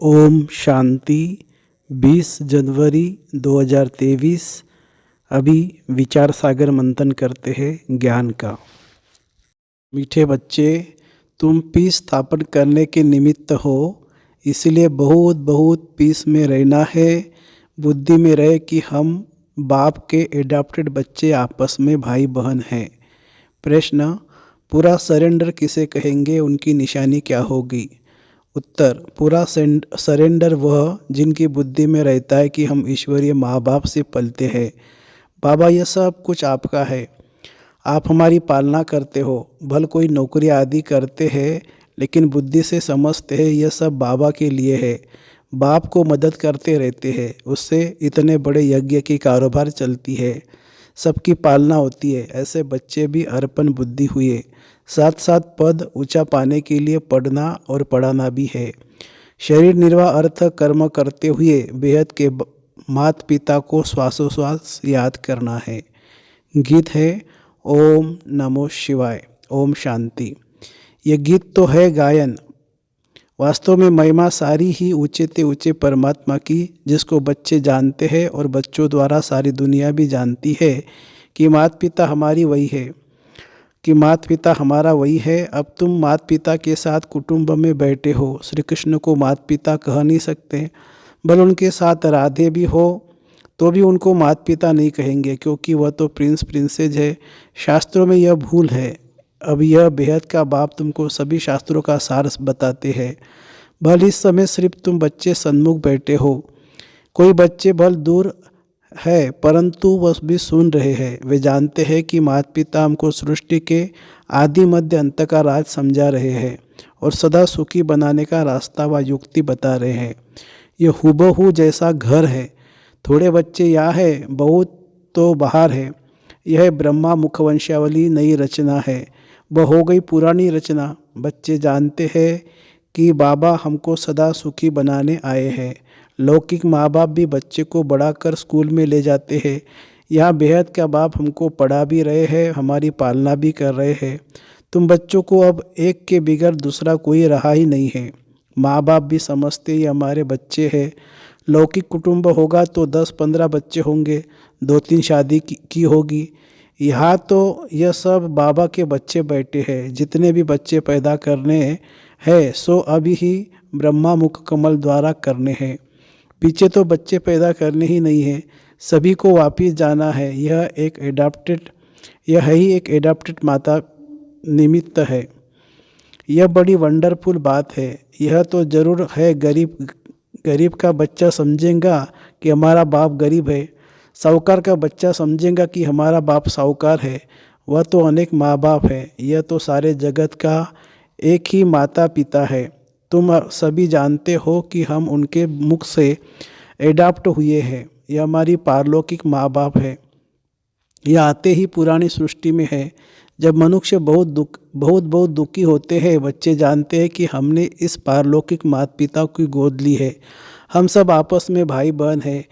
ओम शांति। 20 जनवरी 2023। अभी विचार सागर मंथन करते हैं ज्ञान का। मीठे बच्चे, तुम पीस स्थापन करने के निमित्त हो, इसलिए बहुत बहुत पीस में रहना है। बुद्धि में रहे कि हम बाप के एडॉप्टेड बच्चे आपस में भाई बहन हैं। प्रश्न, पूरा सरेंडर किसे कहेंगे, उनकी निशानी क्या होगी? उत्तर, पूरा सरेंडर वह जिनकी बुद्धि में रहता है कि हम ईश्वरीय माँ बाप से पलते हैं। बाबा, यह सब कुछ आपका है, आप हमारी पालना करते हो। भल कोई नौकरी आदि करते हैं, लेकिन बुद्धि से समझते हैं यह सब बाबा के लिए है। बाप को मदद करते रहते हैं, उससे इतने बड़े यज्ञ की कारोबार चलती है, सबकी पालना होती है। ऐसे बच्चे भी अर्पण बुद्धि हुए। साथ साथ पद ऊंचा पाने के लिए पढ़ना और पढ़ाना भी है। शरीर निर्वाह अर्थ कर्म करते हुए बेहद के माता पिता को श्वासोश्वास याद करना है। गीत है ओम नमो शिवाय, ओम शांति। ये गीत तो है गायन, वास्तव में महिमा सारी ही ऊंचे ते ऊंचे परमात्मा की, जिसको बच्चे जानते हैं और बच्चों द्वारा सारी दुनिया भी जानती है कि माता पिता हमारी वही है, कि माता पिता हमारा वही है। अब तुम माता पिता के साथ कुटुंब में बैठे हो। श्री कृष्ण को माता पिता कह नहीं सकते, बल उनके साथ राधे भी हो तो भी उनको माता पिता नहीं कहेंगे, क्योंकि वह तो प्रिंस प्रिंसेज है। शास्त्रों में यह भूल है। अब यह बेहद का बाप तुमको सभी शास्त्रों का सार बताते हैं। भल इस समय सिर्फ तुम बच्चे सन्मुख बैठे हो, कोई बच्चे भल दूर है, परंतु वह भी सुन रहे हैं। वे जानते हैं कि माता पिता हमको सृष्टि के आदि मध्य अंत का राज समझा रहे हैं और सदा सुखी बनाने का रास्ता व युक्ति बता रहे हैं। यह हूबहू जैसा घर है। थोड़े बच्चे यहाँ है, बहुत तो बाहर है। यह ब्रह्मा मुखवंशावली नई रचना है, वह हो गई पुरानी रचना। बच्चे जानते हैं कि बाबा हमको सदा सुखी बनाने आए हैं। लौकिक माँ बाप भी बच्चे को बड़ा कर स्कूल में ले जाते हैं। यहाँ बेहद का बाप हमको पढ़ा भी रहे हैं, हमारी पालना भी कर रहे हैं। तुम बच्चों को अब एक के बिगैर दूसरा कोई रहा ही नहीं है। माँ बाप भी समझते ये हमारे बच्चे हैं। लौकिक कुटुंब होगा तो 10-15 बच्चे होंगे, 2-3 शादी की होगी। यहाँ तो यह सब बाबा के बच्चे बैठे हैं। जितने भी बच्चे पैदा करने हैं सो अभी ही ब्रह्मा मुख कमल द्वारा करने हैं। पीछे तो बच्चे पैदा करने ही नहीं है, सभी को वापिस जाना है। यह ही एक एडॉप्टेड माता निमित्त है। यह बड़ी वंडरफुल बात है। यह तो जरूर है, गरीब का बच्चा समझेगा कि हमारा बाप गरीब है, साहूकार का बच्चा समझेगा कि हमारा बाप साहूकार है। वह तो अनेक माँ बाप है, यह तो सारे जगत का एक ही माता पिता है। तुम सभी जानते हो कि हम उनके मुख से एडॉप्ट हुए हैं। यह हमारी पारलौकिक माँ बाप है। यह आते ही पुरानी सृष्टि में है। जब मनुष्य बहुत दुखी होते हैं, बच्चे जानते हैं कि हमने इस पारलौकिक माता पिता की गोद ली है। हम सब आपस में भाई बहन हैं,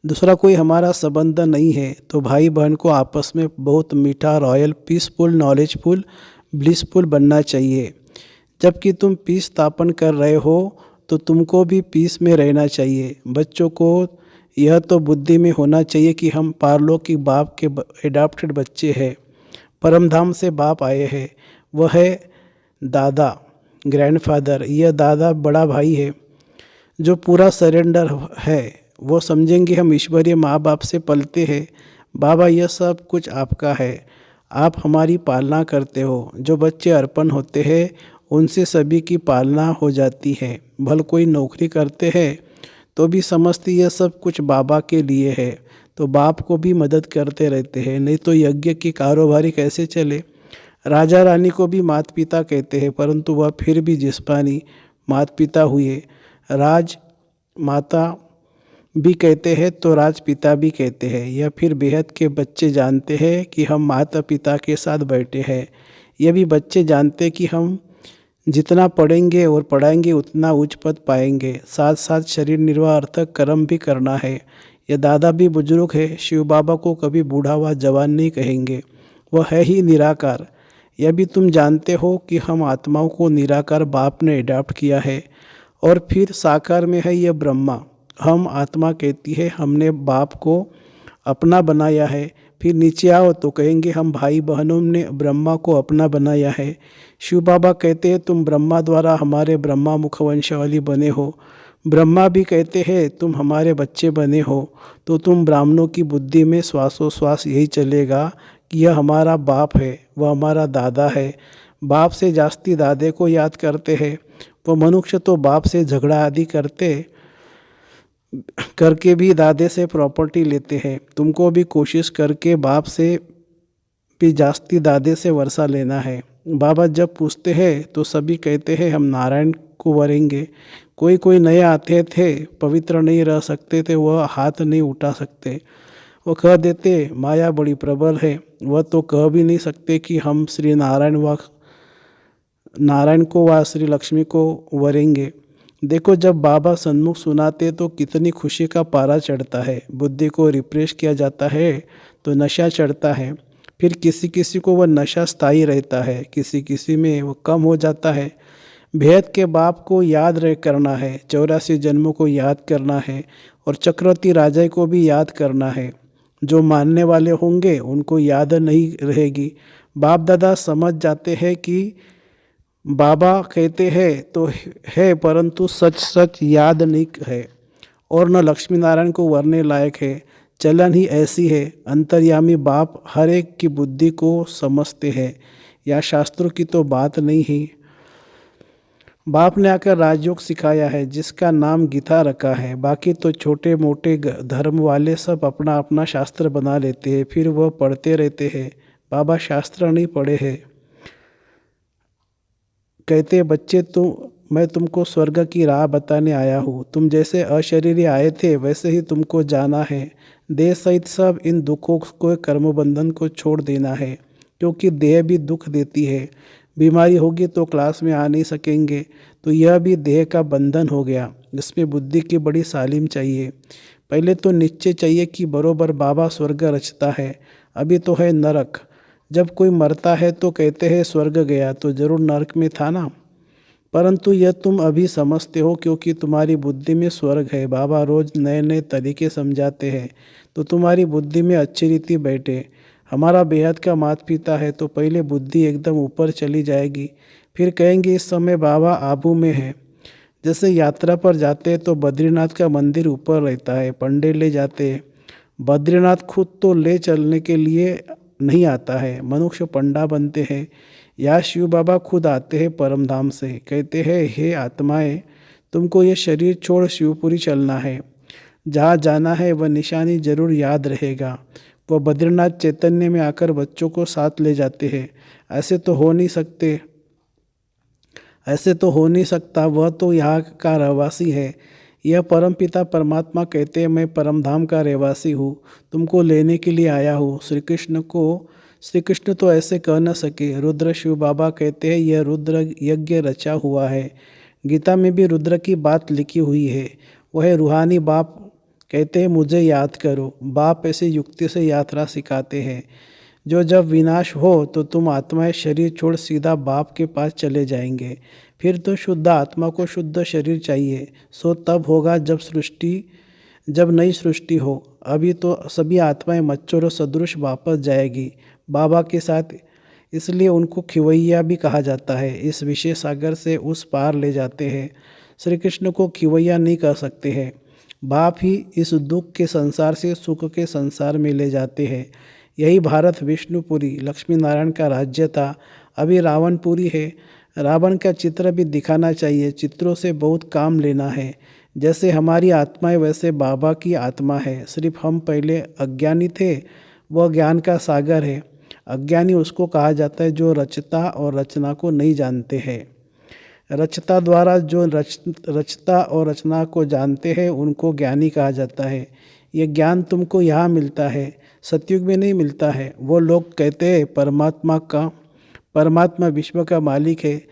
दूसरा कोई हमारा संबंध नहीं है। तो भाई बहन को आपस में बहुत मीठा, रॉयल, पीसफुल, नॉलेजफुल, ब्लिसफुल बनना चाहिए। जबकि तुम पीस स्थापन कर रहे हो तो तुमको भी पीस में रहना चाहिए। बच्चों को यह तो बुद्धि में होना चाहिए कि हम पारलौकिक बाप के एडॉप्टेड बच्चे हैं। परमधाम से बाप आए हैं, वह है दादा, ग्रैंडफादर। यह दादा बड़ा भाई है जो पूरा सरेंडर है। वो समझेंगे हम ईश्वरीय माँ बाप से पलते हैं। बाबा, यह सब कुछ आपका है, आप हमारी पालना करते हो। जो बच्चे अर्पण होते हैं उनसे सभी की पालना हो जाती है। भल कोई नौकरी करते हैं तो भी समझते यह सब कुछ बाबा के लिए है, तो बाप को भी मदद करते रहते हैं, नहीं तो यज्ञ की कारोबारी कैसे चले। राजा रानी को भी माता पिता कहते हैं, परंतु वह फिर भी जिस्मानी माता पिता हुए। राज माता भी कहते हैं तो राजपिता भी कहते हैं। यह फिर बेहद के बच्चे जानते हैं कि हम माता पिता के साथ बैठे हैं। यह भी बच्चे जानते हैं कि हम जितना पढ़ेंगे और पढ़ाएंगे उतना उच्च पद पाएंगे। साथ साथ शरीर निर्वाह अर्थक कर्म भी करना है। यह दादा भी बुजुर्ग है, शिव बाबा को कभी बूढ़ा व जवान नहीं कहेंगे, वह है ही निराकार। यह भी तुम जानते हो कि हम आत्माओं को निराकार बाप ने अडॉप्ट किया है और फिर साकार में है ये ब्रह्मा। हम आत्मा कहती है हमने बाप को अपना बनाया है। फिर नीचे आओ तो कहेंगे हम भाई बहनों ने ब्रह्मा को अपना बनाया है। शिव बाबा कहते हैं तुम ब्रह्मा द्वारा हमारे ब्रह्मा मुखवंशावली बने हो। ब्रह्मा भी कहते हैं तुम हमारे बच्चे बने हो। तो तुम ब्राह्मणों की बुद्धि में श्वासोश्वास यही चलेगा कि यह हमारा बाप है, वह हमारा दादा है। बाप से जास्ती दादे को याद करते हैं। वो मनुष्य तो बाप से झगड़ा आदि करके भी दादे से प्रॉपर्टी लेते हैं। तुमको भी कोशिश करके बाप से भी जास्ती दादे से वर्षा लेना है। बाबा जब पूछते हैं तो सभी कहते हैं हम नारायण को वरेंगे। कोई कोई नए आते थे, पवित्र नहीं रह सकते थे, वह हाथ नहीं उठा सकते। वो कह देते माया बड़ी प्रबल है। वह तो कह भी नहीं सकते कि हम श्री नारायण को व श्री लक्ष्मी को वरेंगे। देखो जब बाबा सन्मुख सुनाते तो कितनी खुशी का पारा चढ़ता है। बुद्धि को रिप्रेश किया जाता है तो नशा चढ़ता है। फिर किसी किसी को वह नशा स्थायी रहता है, किसी किसी में वो कम हो जाता है। भेद के बाप को याद करना है, 84 जन्मों को याद करना है और चक्रवर्ती राजा को भी याद करना है। जो मानने वाले होंगे उनको याद नहीं रहेगी। बाप दादा समझ जाते हैं कि बाबा कहते हैं तो है परंतु सच सच याद नहीं है और न लक्ष्मी नारायण को वरने लायक है। चलन ही ऐसी है। अंतर्यामी बाप हर एक की बुद्धि को समझते हैं। या शास्त्रों की तो बात नहीं है। बाप ने आकर राजयोग सिखाया है जिसका नाम गीता रखा है। बाकी तो छोटे मोटे धर्म वाले सब अपना अपना शास्त्र बना लेते हैं, फिर वह पढ़ते रहते हैं। बाबा शास्त्र नहीं पढ़े हैं। कहते बच्चे मैं तुमको स्वर्ग की राह बताने आया हूँ। तुम जैसे अशरीरी आए थे वैसे ही तुमको जाना है। देह सहित सब इन दुखों को कर्म बंधन को छोड़ देना है, क्योंकि देह भी दुख देती है। बीमारी होगी तो क्लास में आ नहीं सकेंगे, तो यह भी देह का बंधन हो गया। इसमें बुद्धि की बड़ी तालीम चाहिए। पहले तो निश्चय चाहिए कि बरोबर बाबा स्वर्ग रचता है, अभी तो है नरक। जब कोई मरता है तो कहते हैं स्वर्ग गया, तो जरूर नरक में था ना। परंतु यह तुम अभी समझते हो क्योंकि तुम्हारी बुद्धि में स्वर्ग है। बाबा रोज नए नए तरीके समझाते हैं तो तुम्हारी बुद्धि में अच्छी रीति बैठे। हमारा बेहद का माता पिता है तो पहले बुद्धि एकदम ऊपर चली जाएगी। फिर कहेंगे इस समय बाबा आबू में है। जैसे यात्रा पर जाते हैं तो बद्रीनाथ का मंदिर ऊपर रहता है, पंडे ले जाते हैं। बद्रीनाथ खुद तो ले चलने के लिए नहीं आता है, मनुष्य पंडा बनते हैं। या शिव बाबा खुद आते हैं परमधाम से, कहते हैं हे आत्माएं तुमको ये शरीर छोड़ शिवपुरी चलना है। जहाँ जाना है वह निशानी जरूर याद रहेगा। वह बद्रीनाथ चैतन्य में आकर बच्चों को साथ ले जाते हैं। ऐसे तो हो नहीं सकता, वह तो यहाँ का रहवासी है। यह परमपिता परमात्मा कहते हैं मैं परमधाम का रहवासी हूँ, तुमको लेने के लिए आया हूँ। श्री कृष्ण तो ऐसे कह न सके। रुद्र शिव बाबा कहते हैं यह रुद्र यज्ञ रचा हुआ है। गीता में भी रुद्र की बात लिखी हुई है। वह रूहानी बाप कहते हैं मुझे याद करो। बाप ऐसे युक्ति से यात्रा सिखाते हैं जो जब विनाश हो तो तुम आत्माएं शरीर छोड़ सीधा बाप के पास चले जाएंगे। फिर तो शुद्ध आत्मा को शुद्ध शरीर चाहिए। सो तब होगा जब नई सृष्टि हो। अभी तो सभी आत्माएं मच्छरों सदृश वापस जाएगी बाबा के साथ, इसलिए उनको खिवैया भी कहा जाता है। इस विशेष सागर से उस पार ले जाते हैं। श्री कृष्ण को खिवैया नहीं कह सकते हैं। बाप ही इस दुख के संसार से सुख के संसार में ले जाते हैं। यही भारत विष्णुपुरी लक्ष्मी नारायण का राज्य था। अभी रावणपुरी है। रावण का चित्र भी दिखाना चाहिए। चित्रों से बहुत काम लेना है। जैसे हमारी आत्मा है वैसे बाबा की आत्मा है। सिर्फ हम पहले अज्ञानी थे। वह ज्ञान का सागर है। अज्ञानी उसको कहा जाता है जो रचता और रचना को नहीं जानते हैं। रचता द्वारा जो रचता और रचना को जानते हैं उनको ज्ञानी कहा जाता है। ये ज्ञान तुमको यहाँ मिलता है, सतयुग में नहीं मिलता है। वो लोग कहते हैं परमात्मा विश्व का मालिक है।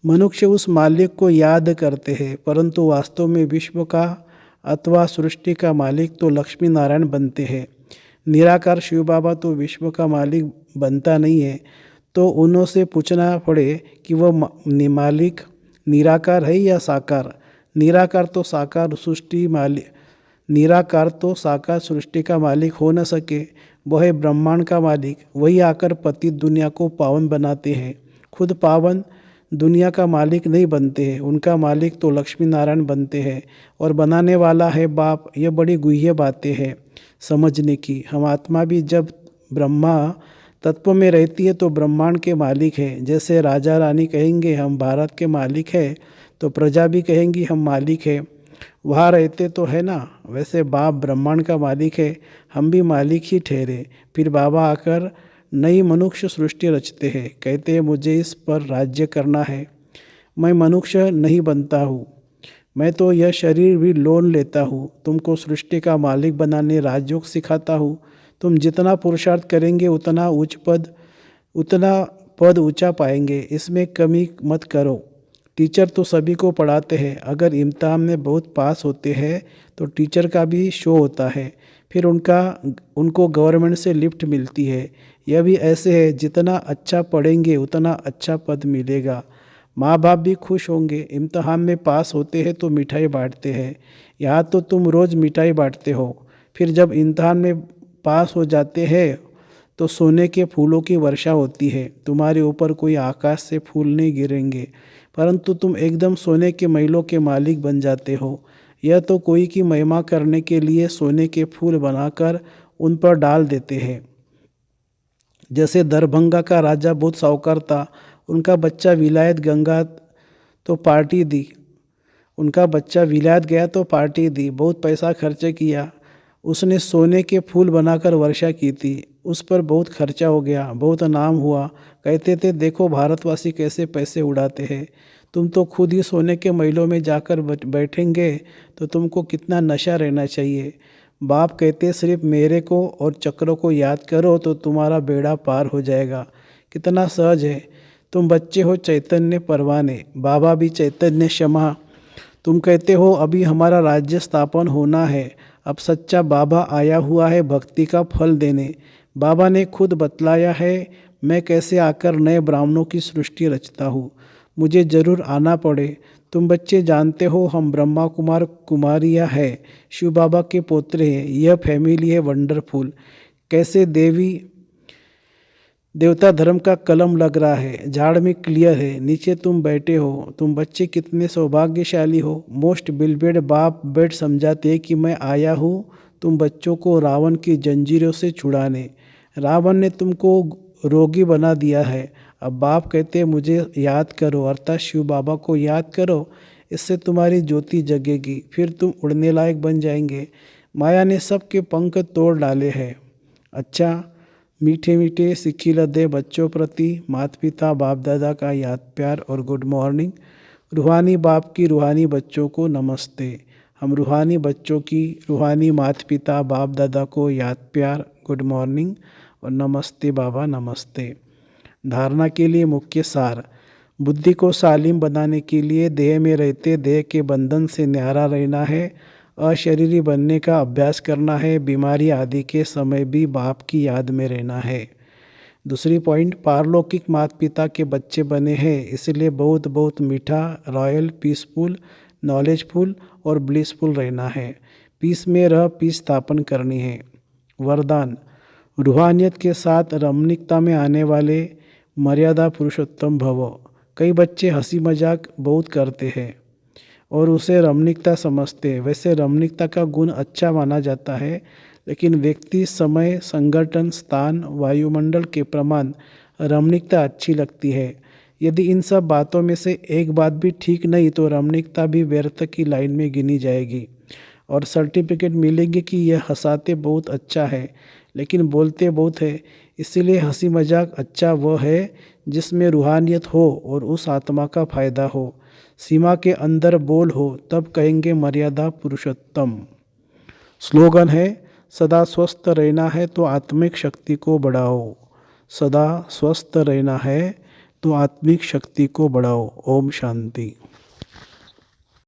मनुष्य उस मालिक को याद करते हैं, परंतु वास्तव में विश्व का अथवा सृष्टि का मालिक तो लक्ष्मी नारायण बनते हैं। निराकार शिव बाबा तो विश्व का मालिक बनता नहीं है। तो उन्हों से पूछना पड़े कि वह मालिक निराकार है या साकार। निराकार तो साकार सृष्टि का मालिक हो न सके, वह है ब्रह्मांड का मालिक। वही आकर पतित दुनिया को पावन बनाते हैं। खुद पावन दुनिया का मालिक नहीं बनते हैं, उनका मालिक तो लक्ष्मी नारायण बनते हैं और बनाने वाला है बाप। ये बड़ी गुह्य बातें हैं समझने की। हम आत्मा भी जब ब्रह्मा तत्व में रहती है तो ब्रह्मांड के मालिक है। जैसे राजा रानी कहेंगे हम भारत के मालिक हैं, तो प्रजा भी कहेंगी हम मालिक है, वहाँ रहते तो है ना। वैसे बाप ब्रह्मांड का मालिक है, हम भी मालिक ही ठहरे। फिर बाबा आकर नई मनुष्य सृष्टि रचते हैं। कहते हैं मुझे इस पर राज्य करना है। मैं मनुष्य नहीं बनता हूँ, मैं तो यह शरीर भी लोन लेता हूँ। तुमको सृष्टि का मालिक बनाने राजयोग सिखाता हूँ। तुम जितना पुरुषार्थ करेंगे उतना पद ऊंचा पाएंगे, इसमें कमी मत करो। टीचर तो सभी को पढ़ाते हैं, अगर इम्तिहान में बहुत पास होते हैं तो टीचर का भी शो होता है, फिर उनको गवर्नमेंट से लिफ्ट मिलती है। यह भी ऐसे है, जितना अच्छा पढ़ेंगे उतना अच्छा पद मिलेगा। माँ बाप भी खुश होंगे। इम्तिहान में पास होते हैं तो मिठाई बांटते हैं। यहाँ तो तुम रोज़ मिठाई बांटते हो, फिर जब इम्तिहान में पास हो जाते हैं तो सोने के फूलों की वर्षा होती है। तुम्हारे ऊपर कोई आकाश से फूल नहीं गिरेंगे, परंतु तुम एकदम सोने के महलों के मालिक बन जाते हो। यह तो कोई की महिमा करने के लिए सोने के फूल बनाकर उन पर डाल देते हैं। जैसे दरभंगा का राजा बहुत साहूकार था, उनका बच्चा विलायत गया तो पार्टी दी, बहुत पैसा खर्च किया। उसने सोने के फूल बनाकर वर्षा की थी, उस पर बहुत खर्चा हो गया, बहुत नाम हुआ। कहते थे देखो भारतवासी कैसे पैसे उड़ाते हैं। तुम तो खुद ही सोने के महलों में जाकर बैठेंगे तो तुमको कितना नशा रहना चाहिए। बाप कहते सिर्फ मेरे को और चक्रों को याद करो तो तुम्हारा बेड़ा पार हो जाएगा। कितना सहज है। तुम बच्चे हो चैतन्य परवाने, बाबा भी चैतन्य क्षमा। तुम कहते हो अभी हमारा राज्य स्थापन होना है, अब सच्चा बाबा आया हुआ है भक्ति का फल देने। बाबा ने खुद बतलाया है मैं कैसे आकर नए ब्राह्मणों की सृष्टि रचता हूँ। मुझे जरूर आना पड़े। तुम बच्चे जानते हो हम ब्रह्मा कुमार कुमारियाँ है, शिव बाबा के पोतरे हैं। यह फैमिली है वंडरफुल। कैसे देवता धर्म का कलम लग रहा है, झाड़ में क्लियर है। नीचे तुम बैठे हो। तुम बच्चे कितने सौभाग्यशाली हो। मोस्ट बिलबेड बाप बेड समझाते कि मैं आया हूँ तुम बच्चों को रावण की जंजीरों से छुड़ाने। रावण ने तुमको रोगी बना दिया है। अब बाप कहते मुझे याद करो, अर्थात शिव बाबा को याद करो, इससे तुम्हारी ज्योति जगेगी, फिर तुम उड़ने लायक बन जाएंगे। माया ने सबके पंख तोड़ डाले हैं। अच्छा, मीठे मीठे सिक्खी लदे बच्चों प्रति माता पिता बाप दादा का याद प्यार और गुड मॉर्निंग। रूहानी बाप की रूहानी बच्चों को नमस्ते। हम रूहानी बच्चों की रूहानी माता पिता बाप दादा को याद प्यार, गुड मॉर्निंग और नमस्ते बाबा नमस्ते। धारणा के लिए मुख्य सार। बुद्धि को सालिम बनाने के लिए देह में रहते देह के बंधन से न्यारा रहना है, अशरीरी बनने का अभ्यास करना है, बीमारी आदि के समय भी बाप की याद में रहना है। दूसरी पॉइंट, पारलौकिक माता पिता के बच्चे बने हैं, इसलिए बहुत बहुत मीठा, रॉयल, पीसफुल, नॉलेजफुल और ब्लिसफुल रहना है। पीस में रह पीस स्थापन करनी है। वरदान, रूहानियत के साथ रमणीकता में आने वाले मर्यादा पुरुषोत्तम भव। कई बच्चे हंसी मजाक बहुत करते हैं और उसे रमणीकता समझते हैं। वैसे रमणीकता का गुण अच्छा माना जाता है, लेकिन व्यक्ति, समय, संगठन, स्थान, वायुमंडल के प्रमाण रमणीकता अच्छी लगती है। यदि इन सब बातों में से एक बात भी ठीक नहीं तो रमणीकता भी व्यर्थ की लाइन में गिनी जाएगी और सर्टिफिकेट मिलेंगे कि यह हंसाते बहुत अच्छा है लेकिन बोलते बहुत है। इसीलिए हंसी मजाक अच्छा वह है जिसमें रूहानियत हो और उस आत्मा का फायदा हो। सीमा के अंदर बोल हो तब कहेंगे मर्यादा पुरुषोत्तम। स्लोगन है, सदा स्वस्थ रहना है तो आत्मिक शक्ति को बढ़ाओ। सदा स्वस्थ रहना है तो आत्मिक शक्ति को बढ़ाओ। ओम शांति।